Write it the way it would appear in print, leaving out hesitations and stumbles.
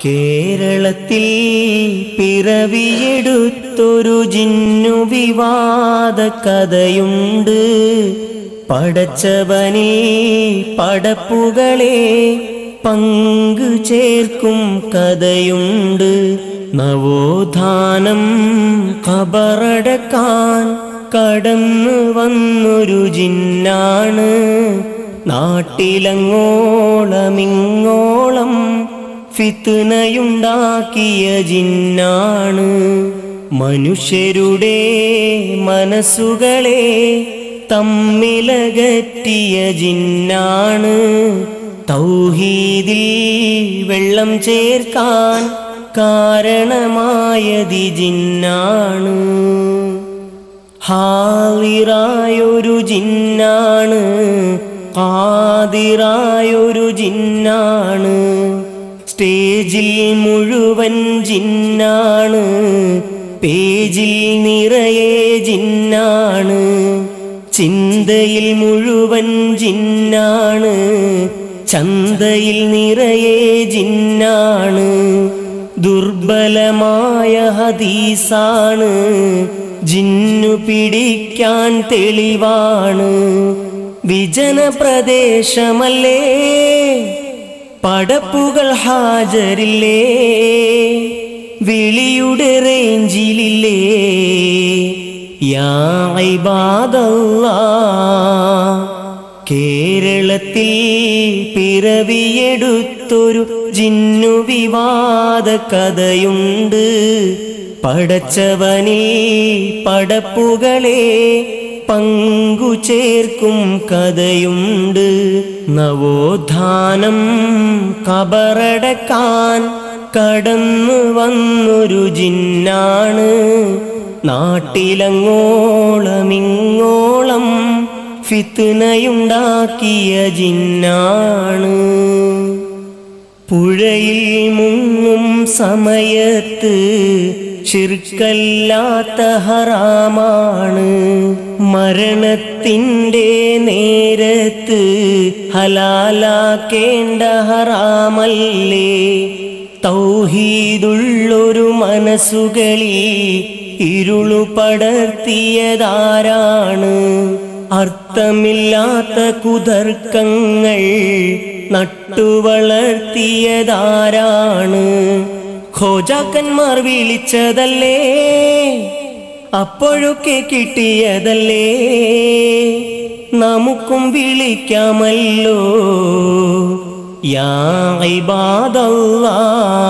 കേരളത്തിൽ പിറവിയെടുത്തൊരു ജിന്നു വിവാദ കഥയുണ്ട്. പടച്ചവനേ പടപ്പുകളെ പങ്കു ചേർക്കും കഥയുണ്ട്. നവോത്ഥാനം ഖബറടക്കാൻ കടന്നു വന്നൊരു ജിന്നാണ്. നാട്ടിലങ്ങോളമിങ്ങോളം ഫിത്നയുണ്ടാക്കിയ ജിന്നാണ്. മനുഷ്യരുടെ മനസ്സുകളെ തമ്മിലകറ്റിയ ജിന്നാണ്. തൗഹീദിൽ വെള്ളം ചേർക്കാൻ കാരണമായതി ജിന്നാണ്. ഹാളിറായൊരു ജിന്നാണ്, ഖാദിറായൊരു ജിന്നാണ്. സ്റ്റേജിൽ മുഴുവൻ ജിന്നാണ്, പേജിൽ നിറയെ ജിന്നാണ്. ചിന്തയിൽ മുഴുവൻ ജിന്നാണ്, ചന്തയിൽ നിറയെ ജിന്നാണ്. ദുർബലമായ ഹദീസാണ്, ജിന്നു പിടിക്കാൻ തെളിവാണ്. വിജന പ്രദേശമല്ലേ, പടപ്പുകൾ ഹാജരില്ലേ, വിളിയുടെ റേഞ്ചിലില്ലേ. യാ ഇബാദല്ലാഹ്, കേരളത്തിൽ പിറവിയെടുത്തൊരു ജിന്നു വിവാദ കഥയുണ്ട്. പടച്ചവനേ പടപ്പുകളെ പങ്കു ചേർക്കും കഥയുണ്ട്. നവോത്ഥാനം ഖബറടക്കാൻ കടന്നു വന്നൊരു ജിന്നാണ്. നാട്ടിലങ്ങോളമിങ്ങോളം ഫിത്നയുണ്ടാക്കിയ ജിന്നാണ്. പുഴയിൽ മുങ്ങും സമയത്ത് ശിർക്കല്ലാത്ത ഹറാമാണ്. മരണത്തിൻ്റെ നേരത്ത് ഹലാലാക്കേണ്ട ഹറാമല്ലേ. തൗഹീദുള്ളൊരു മനസ്സുകളിൽ ഇരുളു പടർത്തിയതാരാണ്. അർത്ഥമില്ലാത്ത കുതർക്കങ്ങൾ നട്ടുവളർത്തിയതാരാണ്. ഖോജാക്കന്മാർ വിളിച്ചതല്ലേ, അപ്പോഴൊക്കെ കിട്ടിയതല്ലേ. നമുക്കും വിളിക്കാമല്ലോ. യാ ഇബാദല്ലാഹ്,